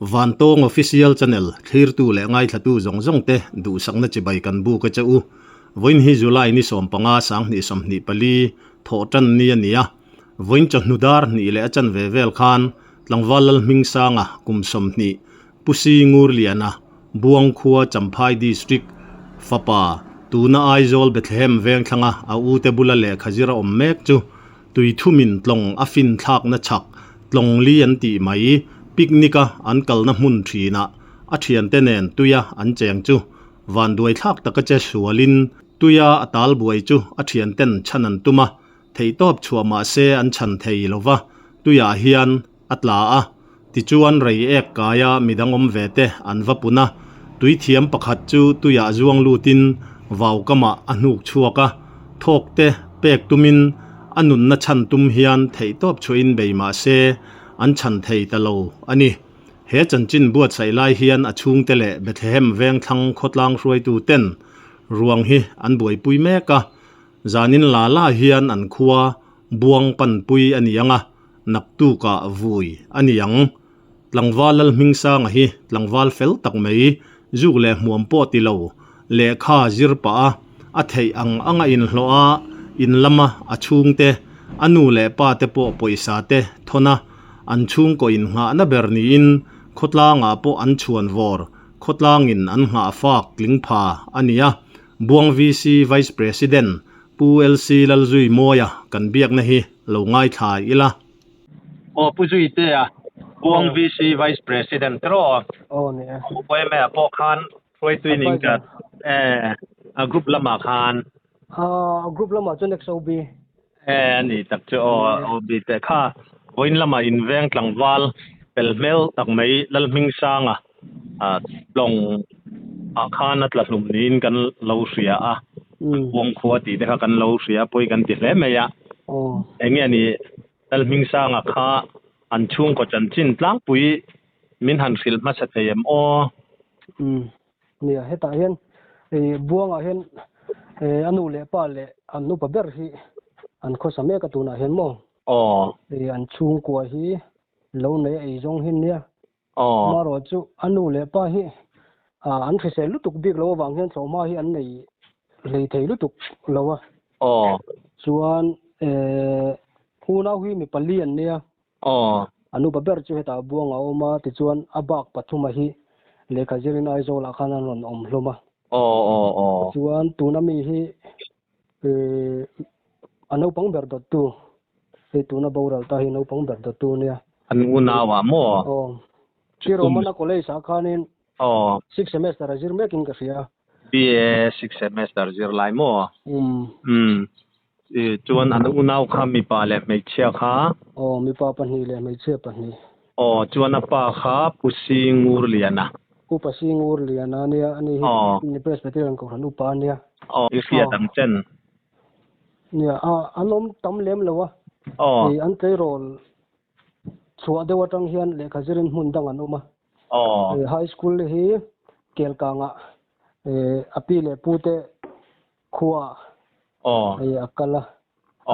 Vantong official channel thir tu le ngai thatu zong zong te du sang na chibai kan bu ka chau voin hi July ni som panga sang ni som ni pali tho tan ni ania voin cha hnudar ni le achan ve vel khan tlangwal ming sanga kum som ni pusi ngur liana buang khuwa champhai district fapa tuna aizol Bethlehem veng thanga a u te bula le khajira om mek chu tui thumin tlong afin thak na chak tlong li an ti mai picnica an kalna mun thina a thian te nen tuya an cheng chu van duai thak taka che sualin tuya atal buai chu a thian ten chanan tuma thei top chuama se an chan thei lova tuya hian atla a ti chuan rei ek kaya midangom vete an vapuna tui thiam pakhat chu tuya zuang lutin vaukama anuk chuaka thokte pek tumin anun na chan tum hian thei top chuin beima se an chan thei talo ani he chanchin buat sai lai hian a chung tele Bethlehem veng thang khotlang ruai tu ten ruang hi an buai pui meka zanin lala hian an khuwa buang pan pui anianga naktu ka vui aniang tlangwalal mingsa nga hi tlangwal fel tak mai zuk le muam po ti lo le kha zirpa a thei ang anga in hloa in lama a chung te anu le pa te po poisa te thona an chung ko in nga na berni in khotlanga po an chuan vor khotlangin an nga fak lingpha ania buang VC Vice President pu LC lalzui moya kan biak na hi lo ngai thai ila o puzui te a buang VC Vice President tro ne poi me po khan roi tuining ka a group lama khan group lama chu next ob ni tak cho o bi te kha voin lama in veng tlangwal pelmel tak mai lalming sanga long a khana tla hlum nin kan lo ria a wong khuwa ti de kan lo ria poi kan ti hle me ya enge ni lalming sanga kha an chung ko chan chin tlang pui min han khil ma sa them o nia heta hian buang a hian anu le pa le anu pa ber hi an kho same ka tuna hian mo an chung ko hi lo nei ei jong hin nia maro chu anu le pa hi an khise lutuk bik lo wang hian choma hi an nei lei thei lutuk lowa chuan huna hui mi pali an nia anu pa ber chu heta buang a oma ti chuan abak pathuma hi le khajirin ai zo la khanan ron om hloma chuan tunami hi anu pang ber dot tu se tuna boral ta hi no pang ber dot tu nia an unawa mo kiro mana college sa khanin 6 semester azir making ka sia BA 6 semester zir lai mo chuan an unaw kha mi pa le mai chia kha mi pa pani le mai chia pani chuan a pa kha pusi ngur liana ku pasi ngur liana nia ani ni presbyterian ko hanu pa nia isia dang chen nia anom tam lem lawa an tei rol chua de watang hian le khajirin mun dang anuma high school hi kelkanga api le pute khuwa akala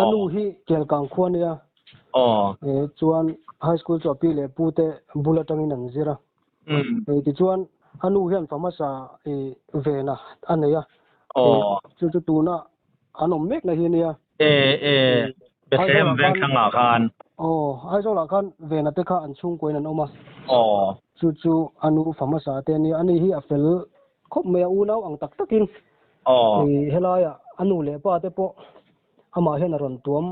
anu hi kelkang khuwa nia chuan high school chu api le pute bulatangin an zira ti chuan anu hian famasa vena aneya chu tuna anom mek na hi nia Bethlehem veng thanga khan ai zo la khan vena te kha an chung koin an oma chu anu famasa te ni ani hi afel khop me unaw ang tak takin helaya anu le pa te po ama hen ron tuam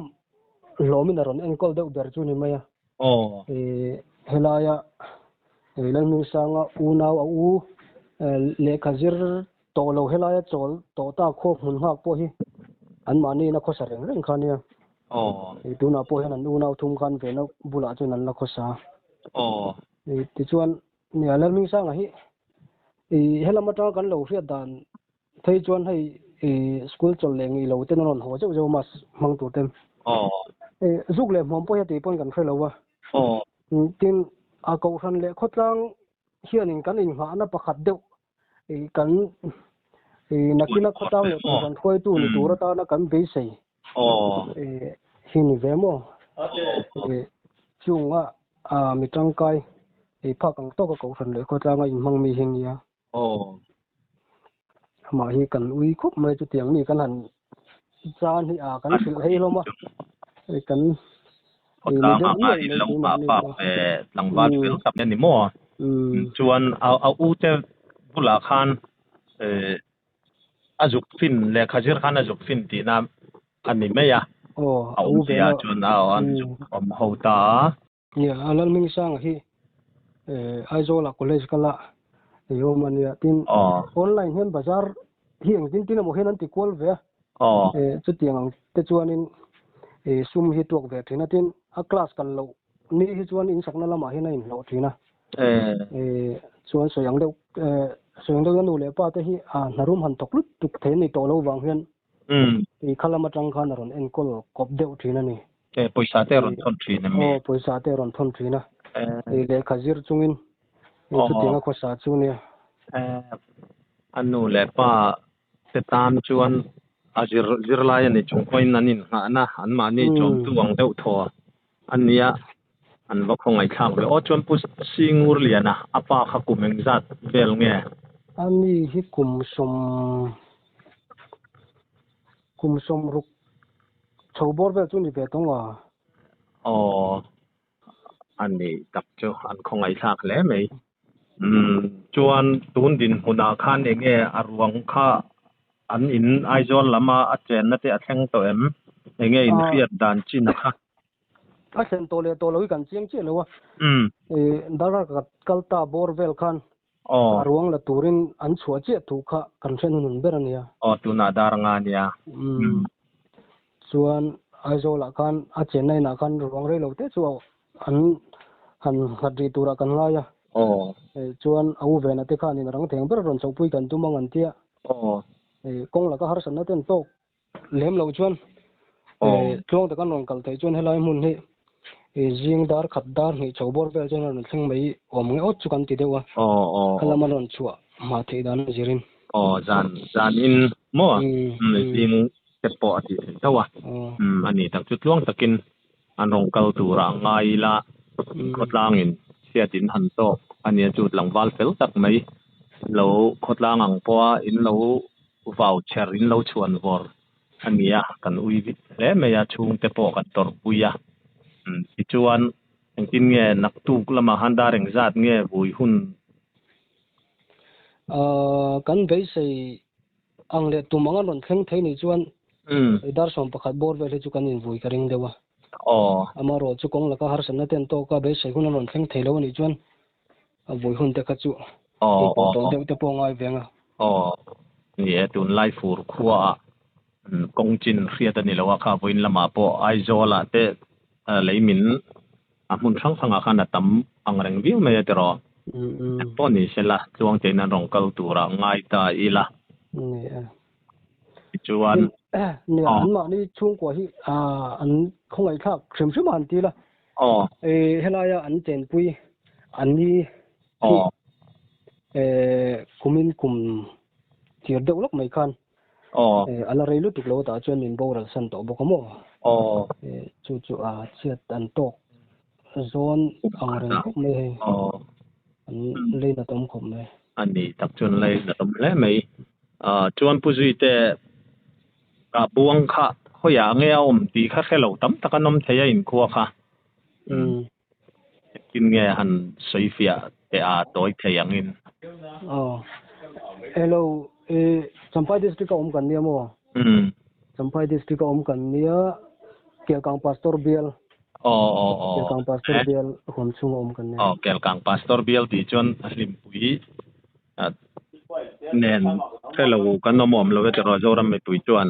lomin ron enkol de uber chu ni maya helaya langming sanga unaw u le khajir to lo helaya chol to ta kho hun hak po hi an mani na kho sareng reng khania tuna po hen an unaw thum khan ve na bula chu nan la kho sa ti chuan ni alarming sanga hi helamata kan lo hriat dan thei chuan hei school chol lengi lo ten ron ho jo mas mang tu tem zuk le mom po heti pon kan khrelowa tin a ko ran le khotlang hianin kan in ha na pakhat deuh kan nakina khotang le kan khoi tu ni tur ta na kan be sei hini vemo chunga mitangkai phak ang to ka ko fan le ko tanga in mang mi hing ya ma hi kan ui khop mai chu tiang mi kan han chan hi a kan sil hei lo ma kan Kota nga ilaw pa pe langwal fel kap ni mo chuan au u te bula khan azuk fin le khajir khan azuk fin ti na ani me ya au be ya chuan an juk om hota ya alal ming sang hi aizola college kala yo mania tin online hen bazar hi ang tin mo hen an ti kol ve chu tiang ang te chuanin sum hi tok ve thina tin a class kan lo ni hi chuan in sakna lama hi na in lo thina chuan soyang deuh nu le pa te hi narum han tok lut tuk the ni to lo wang hian khalama tang khan ron en kol kop deuh thina ni poisa te ron thon thina mi poisa te ron thon thina le khazir chungin chu tianga ko sa chu ne anu le pa te tam chuan azir zirlai ani chungpoin nanin na an ma ni chom tu wang deuh tho ania an va khongai thang le o chuan pu singur liana apa kha kumeng zat vel nge ani hi kum som ruk chobor ve chu ni ve tonga ani tak chu an khongai thak le mei chuan tun din huna khan enge arwang kha an in aizol lama a chen na te a thleng to em enge in riat dan chin kha a sen to le to lo kan chiang che lo wa dara kalta borvel khan arwang la turin an chua che tu kha kan chen nun berania tuna dar nga nia chuan aizola khan a chennai na khan rong re lo te chu an han hadri tura kan nga ya chuan au ve na te khan in rang theng ber ron chopui kan tu mang an tia kong la ka har san na ten to lem lo chuan tlong ta kan ron kal thei chuan helai mun hi jing dar khat dar ni chobor vel chen ron thleng mai om nge ot chu kan ti dewa kalama ron chua ma thei dan jirin zan in mo jing te po ati tawa ani tak chu tlong takin an rong kal tura ngai la khotlang in siatin han to ania chu langwal fel tak mai lo khotlang ang po in lo voucher in lo chuan vor ania kan ui le meya chung te po kan tor puya chuan engkin nge nak tu lama handa reng zat nge vui hun kan vei sei ang le tu mangan ron thleng thei ni chuan dar som pakhat bor ve le chu kan in vui ka ring dewa amaro chu kong la ka har san na ten to ka vei sei hun ron thleng thei lo ni chuan a vui hun te kha chu to deuh te po ngai venga ni tun lai fur khuwa kong chin riat ani lawa kha voin lama po aizola te leimin amun sang sanga khana tam angreng viu me te ro poni sela chuang te na rong kal tura ngai ta ila chuan ne an ma ni chung ko hi an khongai thak khrim khrim an ti la helaya an chen pui an ni kumin kum tir deuh lok mai khan ala reilu tuk lo ta chuan min boral san to bokamo chu chiat an tok zon angreng khop me an leina tom khop me ani tak chuan lei na tom le mai chuan puzui te ka buang kha hoya nge om ti kha khelo tam takanom theya in khuwa kha kin nge han soifia te a toy theyangin hello Champhai district om kan nia mo Champhai district om kan nia Kelkang Pastor Bial Kelkang Pastor Bial hom chung om kan nia Kelkang Pastor Bial ti chuan hlim pui nen hello kan nomom lo te ro zoram me pui chuan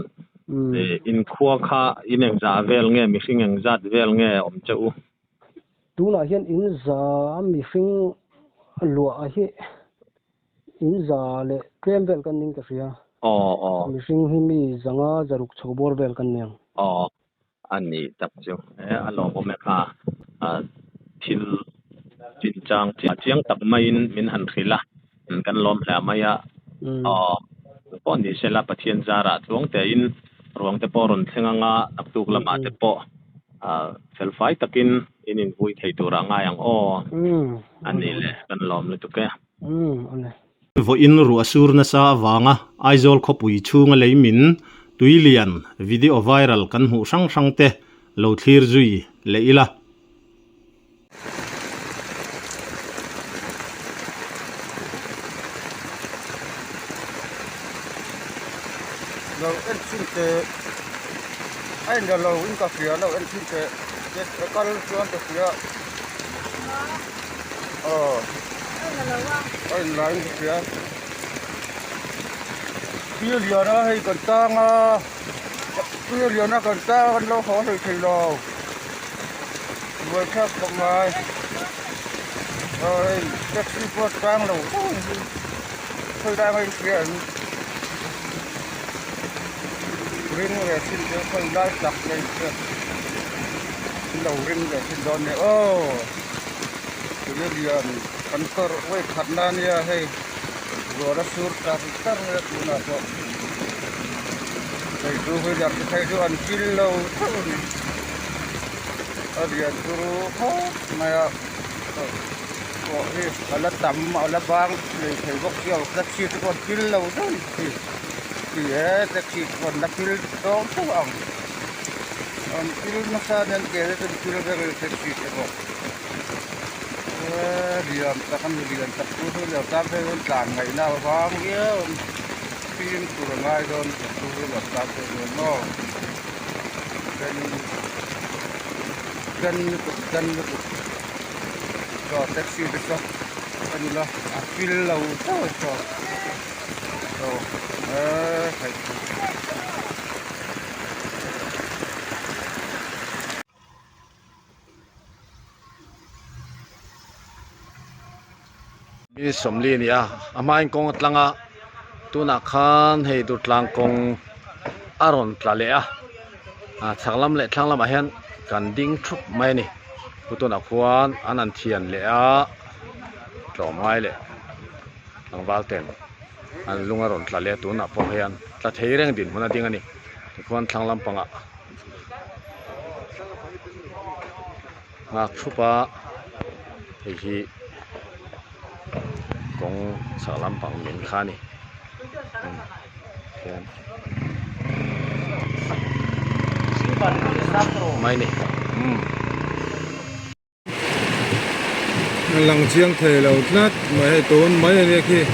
in khuwa kha in eng za vel nge mi hring eng zat vel nge om cheu tu na hian in za mi hring lua a hi in za le klem vel kan ning ka ria mi hring hi mi zanga zaruk chobor vel kan ning ani tak chu alo bo me kha thil chin chang chiang tak mai in min han khila kan lom hla maya poni sela pathian zara chuang te in ruang te poron thlenganga naktuk lama te po felfai takin inin vui thei tura ngai ang o ani ole le kan lom le tuke ole vo in ru asur na sa awanga aizol khopui chunga leimin tuilian video viral kan hu sang sang te lo thlir zui leila lo en sin te ai nda lo in ka fia lo en sin te ke kal chuan te fia ai la in fia fia liana hei kan tanga fia liana kan ta kan lo ho hei thei lo vừa khắp không ai rồi taxi bus vang lo thôi đang anh chuyện ring về xin cho không đã đặt lên đầu ring về xin đón này cái liền ăn cờ với khát nan ya hay rồi đã sur ta tar rồi là cho đây tôi bây giờ thấy tôi ăn chín lâu liền tôi hết mà ala tam ala bang thầy bốc kêu taxi còn chín lâu rồi thì taxi còn đã chín đó không ông chín nó sao nên kể đến chín về taxi đó liền ta không liền ta cứ thôi là ta phải làm ngày nào vắng kia phim của ngày rồi tôi là ta phải nó gần cho taxi được không? Anh là pin lâu thôi cho phải mi somli ni ama in kong tlanga tuna khan hei du tlang kong aron tlale thanglam le thanglam a hian kan ding thup mai ni putuna khuan anan thian le tlomai le langwal ten an lunga ron tlale tuna po hian tla thei reng din huna ding ani khuan thanglam panga ngak thupa hi kong salam pang min khani mai ni lăng chiang thề lâu nát mà hệ tốn mấy anh kia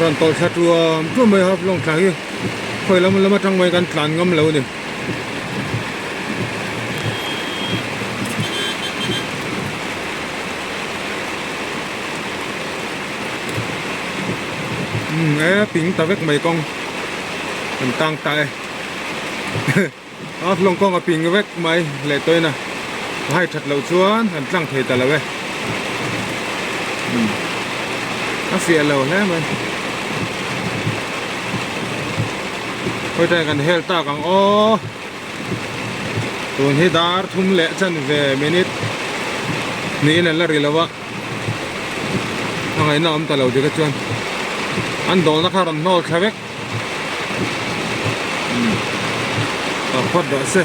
ron tol sát rùa chú mấy hấp long thang kia khơi lắm trong mấy căn tràn ngâm lâu này ping ta vek mấy con mình tăng tại áp long con ở ping vek mấy lệ tôi nè hai thật lâu chuan hình tăng thề ta là về nó phía lâu thế mình hồi đây gần hết ta càng tuần hết dar thum lệ chân về minute ní là rì lâu ngày nào ta lâu thì cái chuyện anh đón nó khá là nô khá vết khuất đỡ xe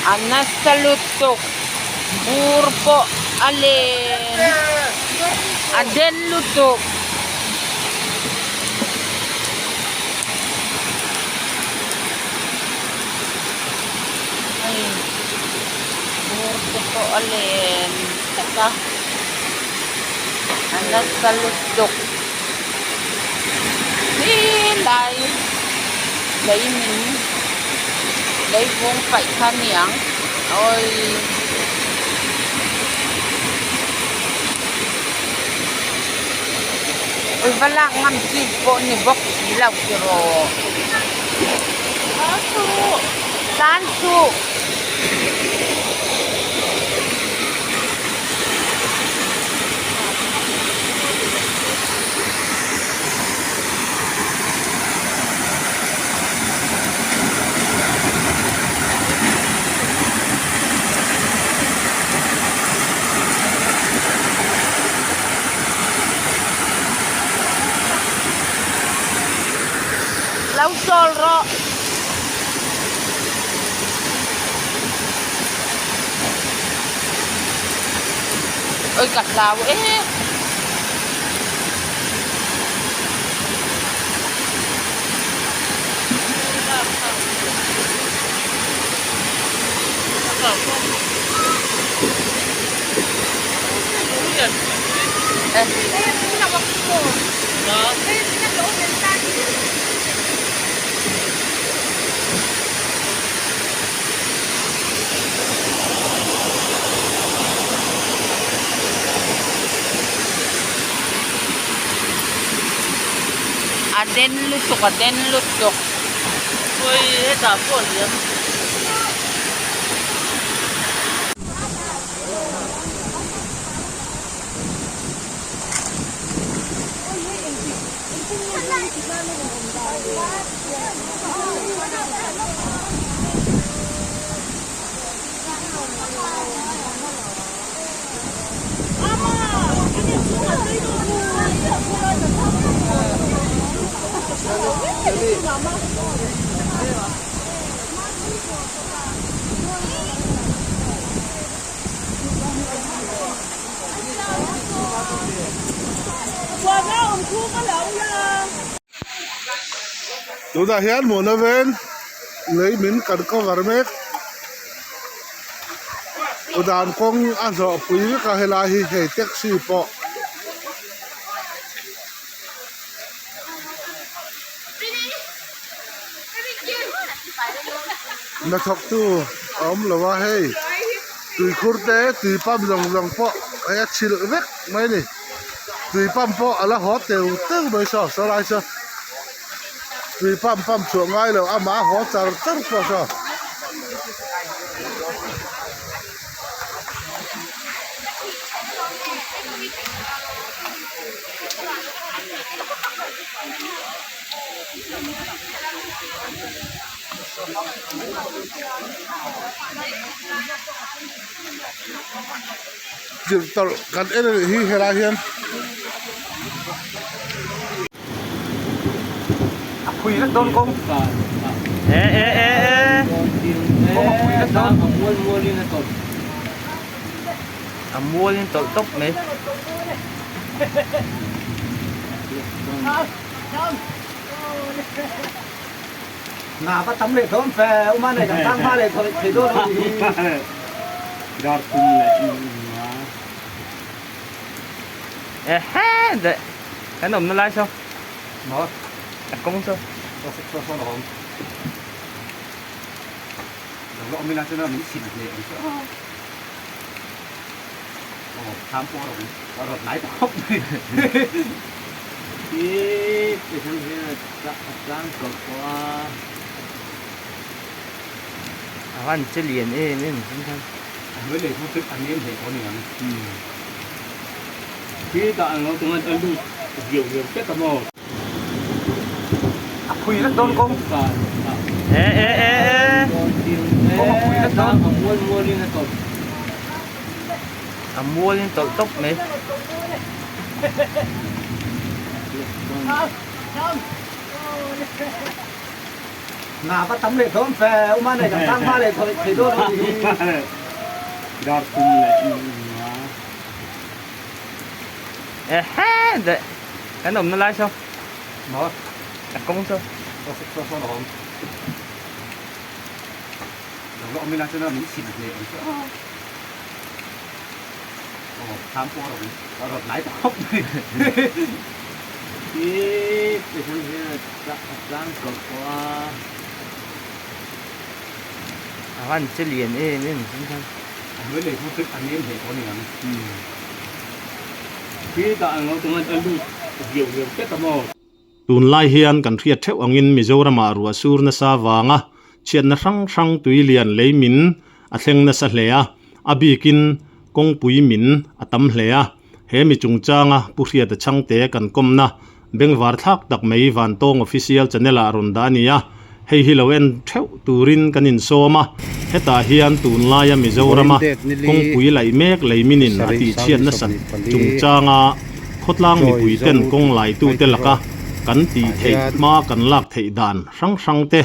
Anas salutok Urpo alin Aden lutok Urpo alin Taka Anas salutok Lai Lấy mình Lấy vốn phải khăn nhãn Ôi ôi wala ngam chi po ni bok ilaw pero sansu lau sol ro ôi cắt lao ấy Aden lutuk. Ôi, hết cả buồn liền. Chúng ta hiện một nơi bên lấy miếng cần có gà mét ở đàn con ăn rõ quý cả hệ lại hệ taxi po nó thọc tu là wa hey tùy khur té tùy pam lòng po ai chịu vét mấy này tùy pam po là hot đều tức bây giờ sao lại sao tùy pam chuộng ngay là má hot sao tức bao giờ dừng tàu gần đây là hi hela hiền Quỳ đất đôn công. Ê. Quỳ đất đôn. Mua lên tội tốc mấy. Ngà bắt tấm lệ thơm phè, ông anh này chẳng tăng ba lệ thầy đôn. Đọt cùng lệ Ê hé, đấy. Cái nồng nó lai sao? Nó. Công sao? Sao nó không? Lọ mình làm cho nó mình xịt lệ. Tham qua rồi. Nó rọt nãy tóc. để xem thế là cực quá Anh chơi liền ê nên không thấy. với lại không thích anh em thì có niềm khi ta nó tụi anh ăn nhiều chết cả mồ Quỳ đất đôn công. Ê. Quỳ đất đôn. mua lên là tội Mua lên tội tốc mấy. Ngà bắt tấm lệ thơm phè, ông anh này chẳng tăng ba lệ thầy đôn. đọt cùng lệ Ê hé, đấy. Cái nồng nó lai sao? Nó. Công sao? Sao nó không? Lọ mình làm cho nó mình xịt lệ. Tham qua rồi. Nó rọt nãy tóc. để xem thế là cực quá Anh chơi liền ê nên không thấy. với lại không thích anh em thì có niềm khi ta nó tụi anh ăn nhiều chết cả mồ tun lai hian kan riat theu angin Mizoram a ruwa sur na sa wanga chian na rang tui lian leimin a thleng na sa hlea abikin kong pui min atam hlea he mi chungchanga puhriat a changte kan komna bengwar thak tak mei van tong official channel a rondania hei hiloen theu turin kanin soma heta hian tun laia Mizorama kong pui lai mek leiminin ati chian na san chungchanga khotlang mi pui ten kong lai tu te laka kan ti thei ma kan lak thei dan rang te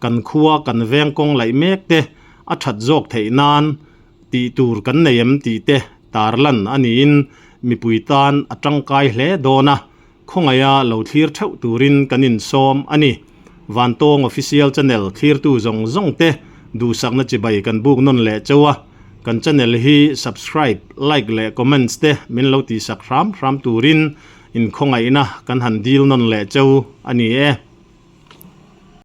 kan khuwa kan veng kong lai mek te a that jok thei nan ti tur kan neim ti te tar lan ani in mi puitan atangkai hle dona khongaya lo thlir thau turin kanin som ani Vantong official channel thlir tu zong zong te du sakna chibai kan buk non le chawa kan channel hi subscribe like le comments te min lo ti sak ram turin in khongai na kan han deal non le chau ani e